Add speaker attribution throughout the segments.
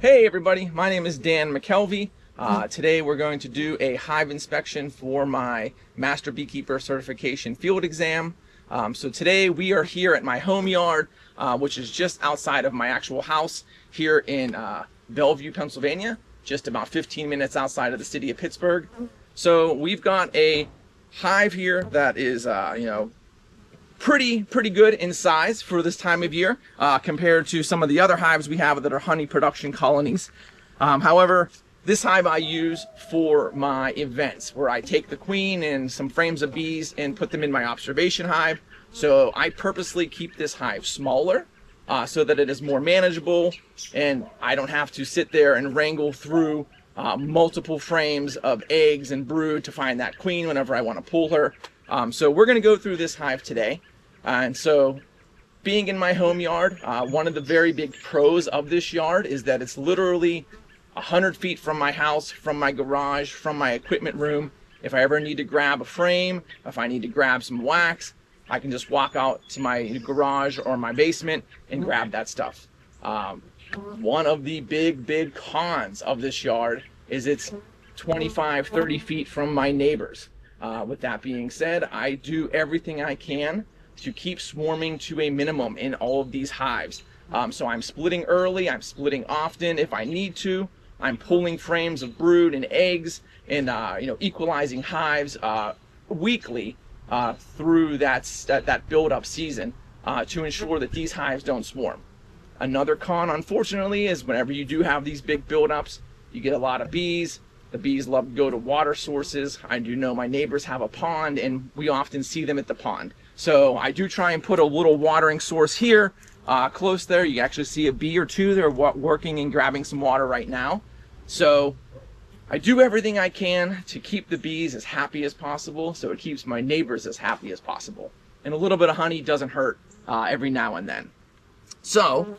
Speaker 1: Hey everybody, my name is Dan McKelvey. Today we're going to do a hive inspection for my Master Beekeeper certification field exam. So today we are here at my home yard, which is just outside of my actual house here in Bellevue, Pennsylvania, just about 15 minutes outside of the city of Pittsburgh. So we've got a hive here that is, pretty good in size for this time of year compared to some of the other hives we have that are honey production colonies. However, this hive I use for my events where I take the queen and some frames of bees and put them in my observation hive. So I purposely keep this hive smaller so that it is more manageable and I don't have to sit there and wrangle through multiple frames of eggs and brood to find that queen whenever I want to pull her. So we're going to go through this hive today. And so being in my home yard, one of the very big pros of this yard is that it's literally 100 feet from my house, from my garage, from my equipment room. If I ever need to grab a frame, if I need to grab some wax, I can just walk out to my garage or my basement and grab that stuff. One of the big cons of this yard is it's 25-30 feet from my neighbors. With that being said, I do everything I can to keep swarming to a minimum in all of these hives. So I'm splitting early, I'm splitting often if I need to. I'm pulling frames of brood and eggs and equalizing hives weekly through that build-up season to ensure that these hives don't swarm. Another con, unfortunately, is whenever you do have these big build-ups, you get a lot of bees. The bees love to go to water sources. I do know my neighbors have a pond and we often see them at the pond. So I do try and put a little watering source here close there. You actually see a bee or two that are working and grabbing some water right now. So I do everything I can to keep the bees as happy as possible so it keeps my neighbors as happy as possible. And a little bit of honey doesn't hurt every now and then. So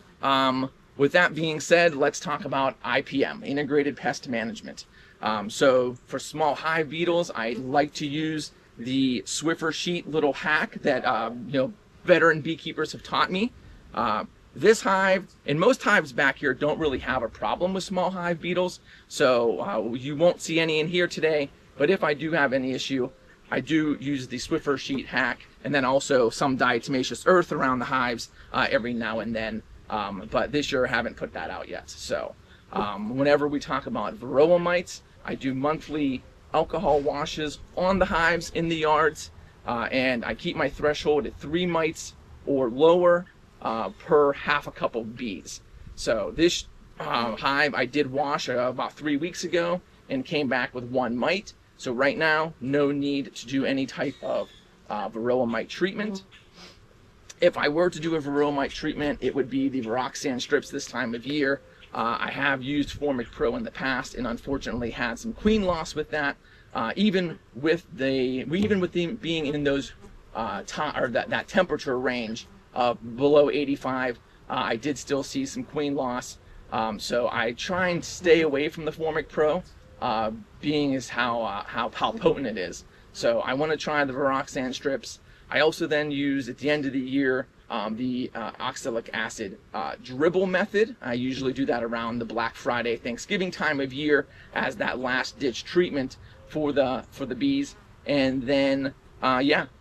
Speaker 1: with that being said, let's talk about IPM, Integrated Pest Management. So for small hive beetles, I like to use the Swiffer sheet little hack that veteran beekeepers have taught me. This hive and most hives back here don't really have a problem with small hive beetles, so you won't see any in here today. But if I do have any issue, I do use the Swiffer sheet hack and then also some diatomaceous earth around the hives every now and then. But this year I haven't put that out yet. So whenever we talk about varroa mites, I do monthly alcohol washes on the hives in the yards, and I keep my threshold at 3 mites or lower per half a cup of bees. So this hive I did wash about 3 weeks ago and came back with 1 mite. So right now, no need to do any type of varroa mite treatment. If I were to do a varroa mite treatment, it would be the Viroxan strips this time of year. I have used Formic Pro in the past and unfortunately had some queen loss with that. Even with them being in those that temperature range of below 85, I did still see some queen loss. So I try and stay away from the Formic Pro, being as how potent it is. So I want to try the Viroxan strips. I also then use at the end of the year the oxalic acid dribble method. I usually do that around the Black Friday, Thanksgiving time of year as that last ditch treatment for the bees. And then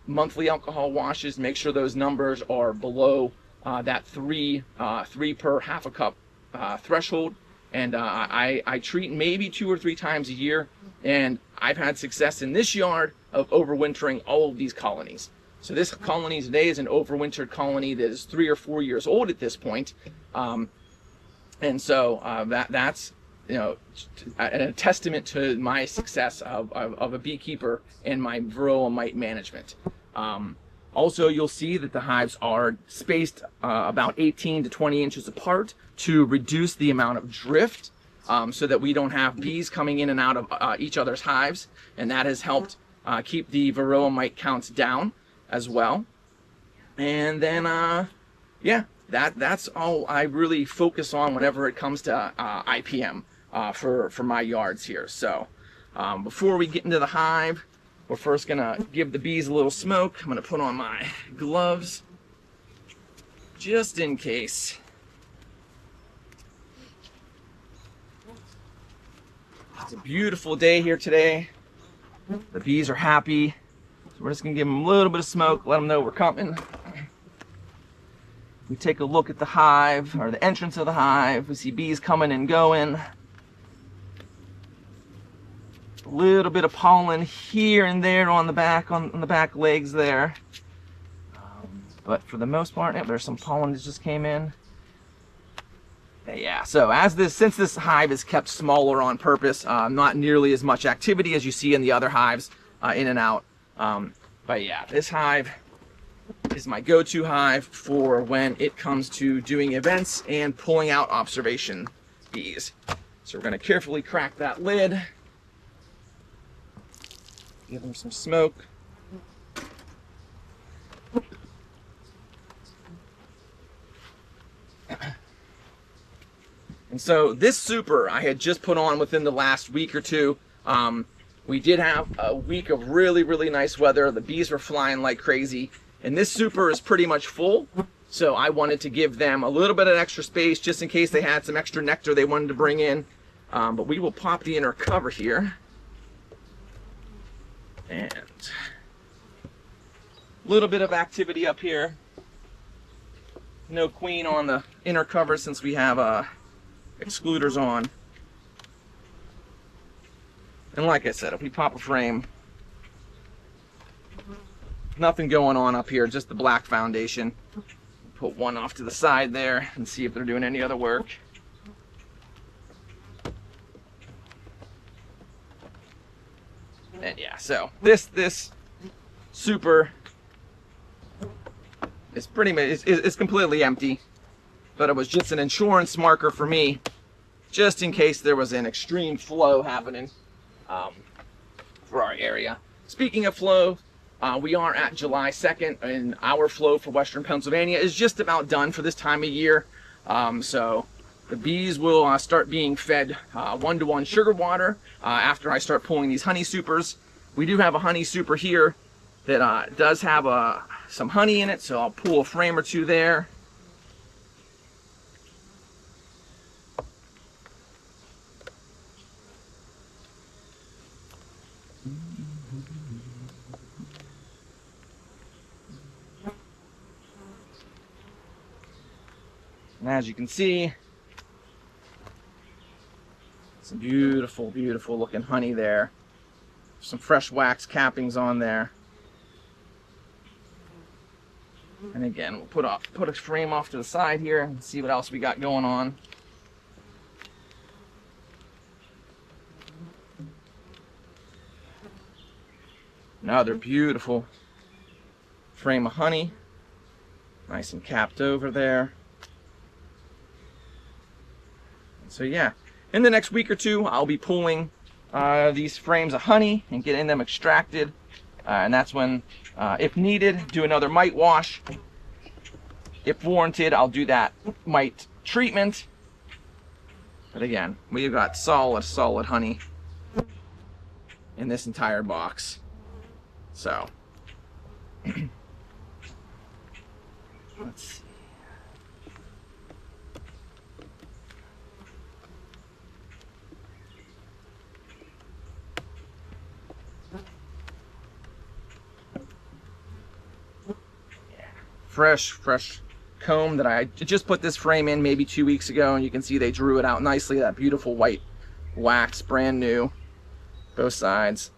Speaker 1: monthly alcohol washes, make sure those numbers are below that 3 per half a cup threshold. And I treat maybe 2 or 3 times a year, and I've had success in this yard of overwintering all of these colonies. So this colony today is an overwintered colony that is 3 or 4 years old at this point. And so that's a testament to my success of a beekeeper and my varroa mite management. Also, you'll see that the hives are spaced about 18 to 20 inches apart to reduce the amount of drift so that we don't have bees coming in and out of each other's hives. And that has helped keep the varroa mite counts down as well. And then that's all I really focus on whenever it comes to IPM for my yards here. So before we get into the hive, we're first gonna give the bees a little smoke. I'm gonna put on my gloves just in case. It's a beautiful day here today. The bees are happy. So we're just gonna give them a little bit of smoke, let them know we're coming. We take a look at the hive, or the entrance of the hive. We see bees coming and going. A little bit of pollen here and there on the back, on the back legs there. But for the most part, there's some pollen that just came in. Yeah, so since this hive is kept smaller on purpose, not nearly as much activity as you see in the other hives in and out. But yeah, this hive is my go-to hive for when it comes to doing events and pulling out observation bees. So we're going to carefully crack that lid. Give them some smoke. And so this super I had just put on within the last week or two. We did have a week of really, really nice weather. The bees were flying like crazy. And this super is pretty much full. So I wanted to give them a little bit of extra space just in case they had some extra nectar they wanted to bring in. But we will pop the inner cover here. And a little bit of activity up here. No queen on the inner cover since we have excluders on. And like I said, if we pop a frame, nothing going on up here, just the black foundation. Put one off to the side there and see if they're doing any other work. And yeah, so this super is pretty much is completely empty, but it was just an insurance marker for me, just in case there was an extreme flow happening for our area. Speaking of flow, we are at July 2nd, and our flow for Western Pennsylvania is just about done for this time of year. So the bees will start being fed 1-to-1 sugar water after I start pulling these honey supers. We do have a honey super here that does have some honey in it, so I'll pull a frame or two there. And as you can see, some beautiful, beautiful looking honey there. Some fresh wax cappings on there. And again, we'll put a frame off to the side here and see what else we got going on. Another beautiful frame of honey. Nice and capped over there. So yeah, in the next week or two, I'll be pulling these frames of honey and getting them extracted. And that's when, if needed, do another mite wash. If warranted, I'll do that mite treatment. But again, we've got solid honey in this entire box. So, let's see. Fresh comb that I just put this frame in maybe 2 weeks ago, and you can see they drew it out nicely. That beautiful white wax, brand new, both sides.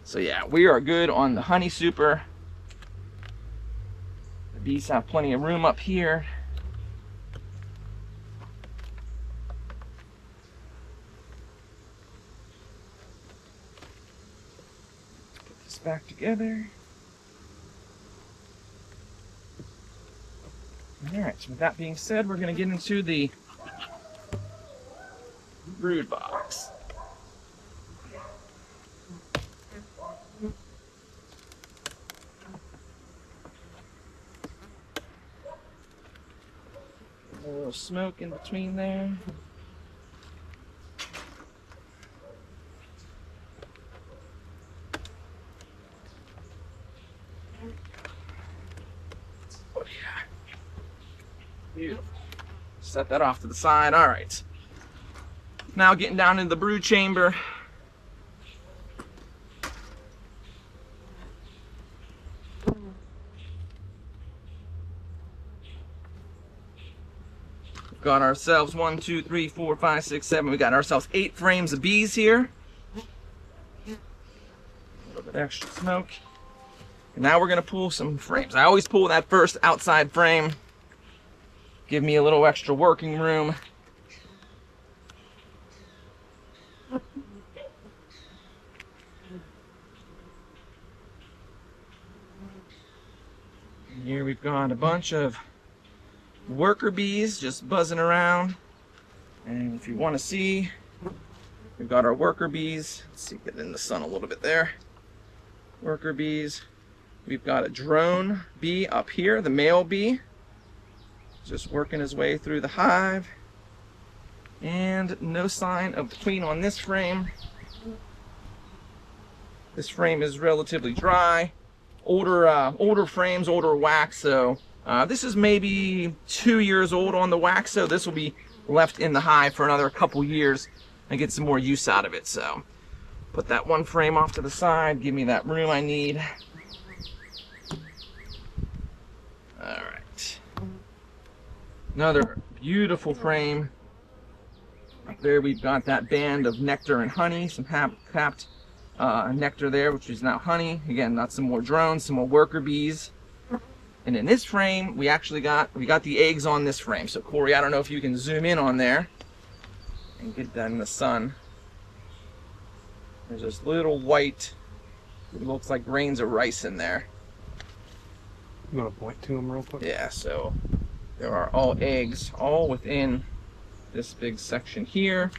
Speaker 1: So yeah, we are good on the honey super. The bees have plenty of room up here. Put this back together. Alright, so with that being said, we're going to get into the brood box. A little smoke in between there. Oh yeah. Beautiful. Set that off to the side. All right. Now getting down into the brood chamber. Got ourselves 1, 2, 3, 4, 5, 6, 7. We got ourselves 8 frames of bees here. A little bit extra smoke. And now we're gonna pull some frames. I always pull that first outside frame. Give me a little extra working room. And here we've got a bunch of worker bees just buzzing around. And if you want to see, we've got our worker bees. Let's see, get in the sun a little bit there. Worker bees. We've got a drone bee up here, the male bee, just working his way through the hive. And no sign of the queen on this frame. This frame is relatively dry. Older frames, older wax, so this is maybe 2 years old on the wax, so this will be left in the hive for another couple years and get some more use out of it. So put that one frame off to the side, give me that room I need. All right, another beautiful frame. Up there we've got that band of nectar and honey, some capped nectar there, which is now honey. Again, got some more drones, some more worker bees. And in this frame, we got the eggs on this frame. So Corey, I don't know if you can zoom in on there and get that in the sun. There's this little white, it looks like grains of rice in there.
Speaker 2: You want to point to them real quick?
Speaker 1: Yeah, so there are all eggs, all within this big section here.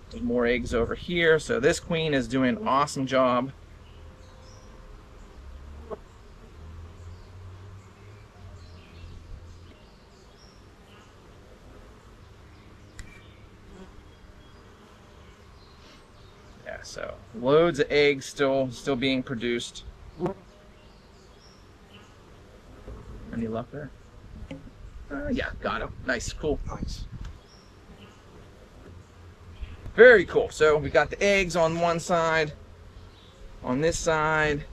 Speaker 1: There's more eggs over here. So this queen is doing an awesome job. Yeah, so loads of eggs still being produced. Any luck there? Yeah, got him. Nice, cool.
Speaker 2: Nice.
Speaker 1: Very cool. So we got the eggs on one side, on this side.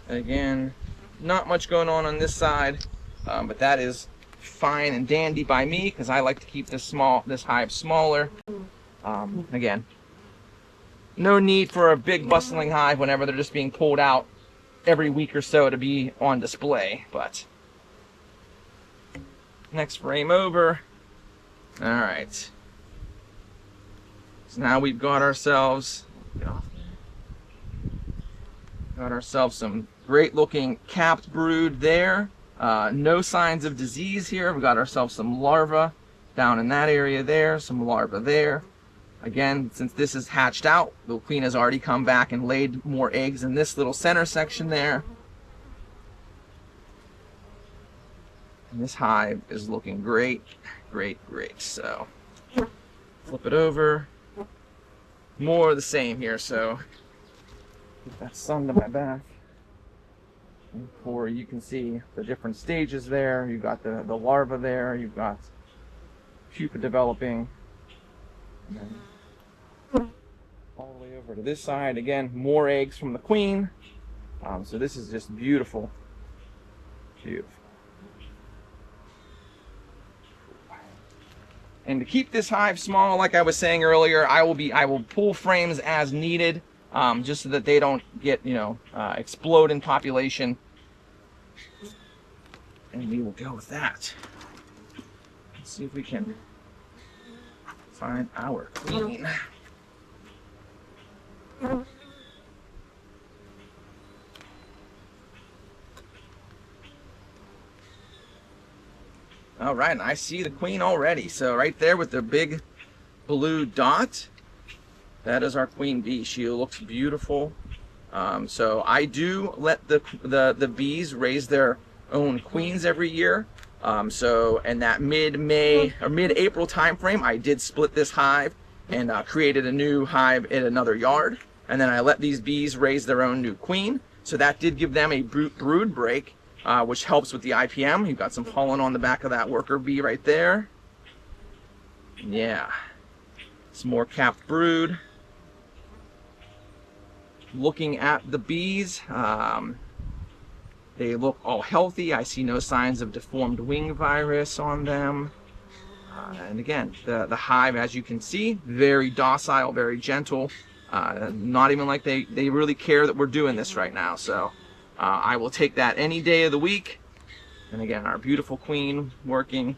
Speaker 1: Again, not much going on this side, but that is fine and dandy by me because I like to keep this hive smaller. Again, no need for a big bustling hive whenever they're just being pulled out every week or so to be on display. But next frame over. All right. So now we've got ourselves some great looking capped brood there. No signs of disease here. We've got ourselves some larvae down in that area there, some larvae there. Again, since this is hatched out, the queen has already come back and laid more eggs in this little center section there. And this hive is looking great, great, great. So flip it over. More of the same here, so get that sun to my back. And for you can see the different stages there. You've got the larva there, you've got pupa developing. And then all the way over to this side, again, more eggs from the queen. So this is just beautiful. Beautiful. And to keep this hive small, like I was saying earlier, I will pull frames as needed, just so that they don't get, explode in population. And we will go with that. Let's see if we can find our queen. All right, and I see the queen already. So right there with the big blue dot, that is our queen bee. She looks beautiful. So I do let the bees raise their own queens every year. So in that mid-May or mid-April time frame, I did split this hive and created a new hive in another yard. And then I let these bees raise their own new queen. So that did give them a brood break. Which helps with the IPM. You've got some pollen on the back of that worker bee right there. Yeah. Some more capped brood. Looking at the bees, they look all healthy. I see no signs of deformed wing virus on them. And again, the hive, as you can see, very docile, very gentle. Not even like they really care that we're doing this right now. So I will take that any day of the week. And again, our beautiful queen working.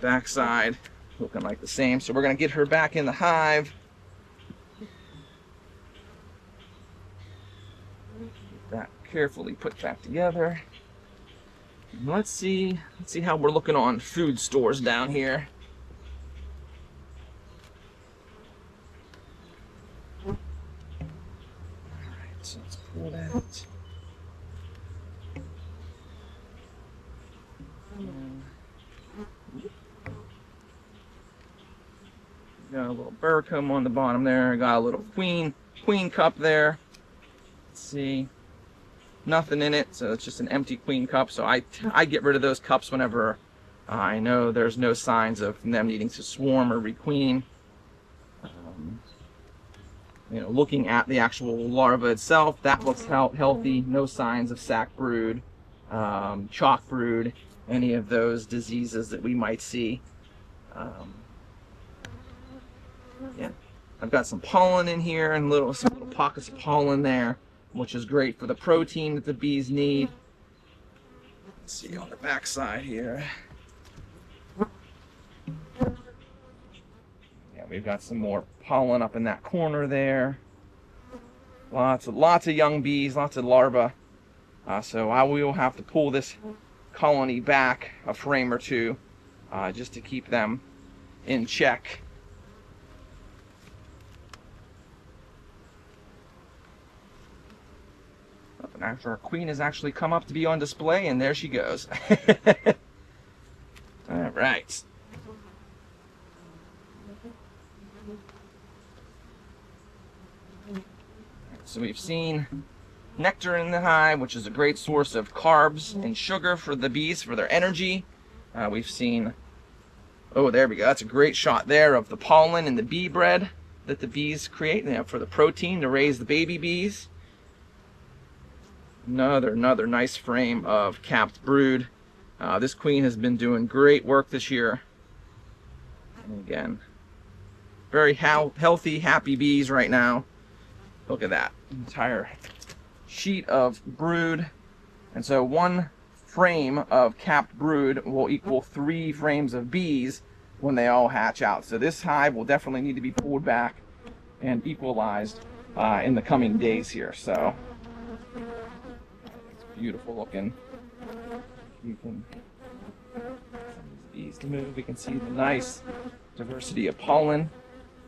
Speaker 1: Backside looking like the same. So we're going to get her back in the hive. That carefully put back together. And let's see how we're looking on food stores down here. All right, so let's pull that. Got a little burr comb on the bottom there. Got a little queen cup there. Let's see. Nothing in it, so it's just an empty queen cup. So I get rid of those cups whenever I know there's no signs of them needing to swarm or requeen. Looking at the actual larva itself, that looks healthy. No signs of sac brood, chalk brood, any of those diseases that we might see. Yeah, I've got some pollen in here and some little pockets of pollen there, which is great for the protein that the bees need. Let's see on the back side here. Yeah, we've got some more pollen up in that corner there. Lots of young bees, lots of larvae. So I will have to pull this colony back a frame or two just to keep them in check. After our queen has actually come up to be on display, and there she goes. All right. So we've seen nectar in the hive, which is a great source of carbs and sugar for the bees for their energy. We've seen, oh, there we go. That's a great shot there of the pollen and the bee bread that the bees create for the protein to raise the baby bees. Another nice frame of capped brood. This queen has been doing great work this year. And again, very healthy, happy bees right now. Look at that entire sheet of brood. And so one frame of capped brood will equal 3 frames of bees when they all hatch out. So this hive will definitely need to be pulled back and equalized in the coming days here. So beautiful looking. You can bees to move. We can see the nice diversity of pollen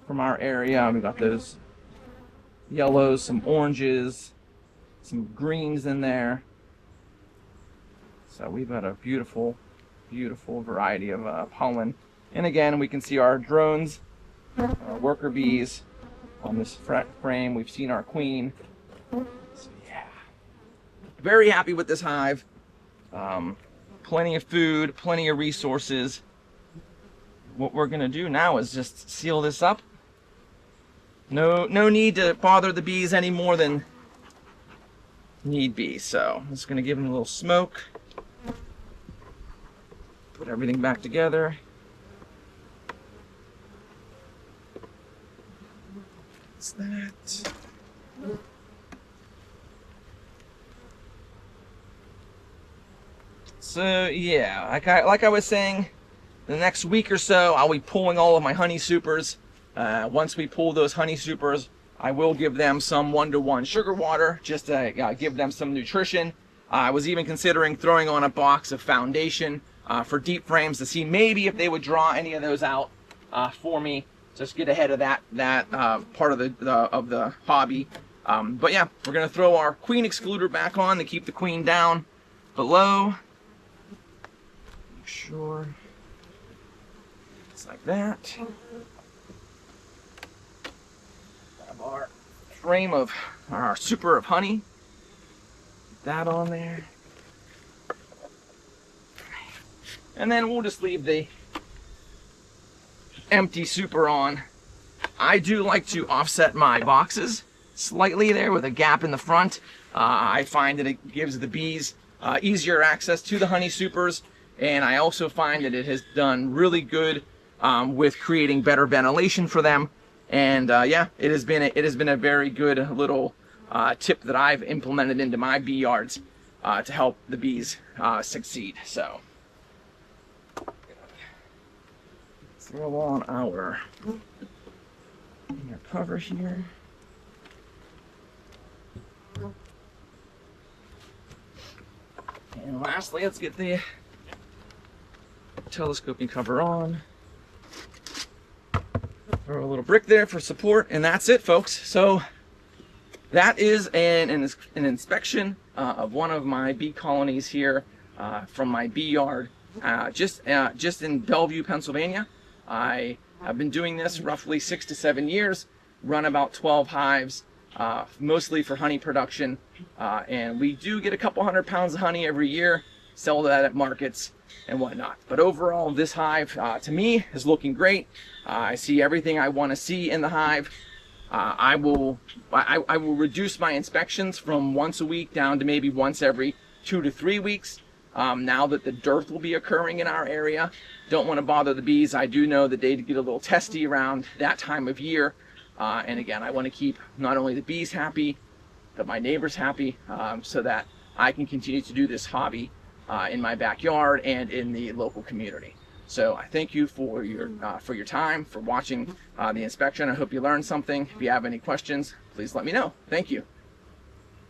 Speaker 1: from our area. We've got those yellows, some oranges, some greens in there. So we've got a beautiful variety of pollen. And again, we can see our drones, our worker bees on this frame. We've seen our queen. So yeah, very happy with this hive. Plenty of food, plenty of resources. What we're gonna do now is just seal this up. No need to bother the bees any more than need be. So I'm just gonna give them a little smoke. Put everything back together. What's that? So yeah, like I was saying, the next week or so I'll be pulling all of my honey supers. Once we pull those honey supers, I will give them some 1-to-1 sugar water just to give them some nutrition. I was even considering throwing on a box of foundation for deep frames to see maybe if they would draw any of those out for me. Just get ahead of that part of the hobby. But yeah, we're gonna throw our queen excluder back on to keep the queen down below. Make sure it's like that. Grab our frame of our super of honey. Get that on there. And then we'll just leave the empty super on. I do like to offset my boxes slightly there with a gap in the front. I find that it gives the bees easier access to the honey supers, and I also find that it has done really good with creating better ventilation for them. And yeah, it has been a very good little tip that I've implemented into my bee yards to help the bees succeed. So throw on our cover here. And lastly, let's get the telescoping cover on. Throw a little brick there for support, and that's it, folks. So that is an inspection of one of my bee colonies here from my bee yard just in Bellevue, Pennsylvania. I have been doing this roughly 6 to 7 years, run about 12 hives, mostly for honey production, and we do get a couple 100 pounds of honey every year, sell that at markets and whatnot. But overall, this hive to me is looking great. I see everything I want to see in the hive. I will reduce my inspections from once a week down to maybe once every 2 to 3 weeks. Now that the dearth will be occurring in our area, don't want to bother the bees. I do know that they get a little testy around that time of year. And again, I want to keep not only the bees happy, but my neighbors happy, so that I can continue to do this hobby in my backyard and in the local community. So I thank you for your time, for watching the inspection. I hope you learned something. If you have any questions, please let me know. Thank you.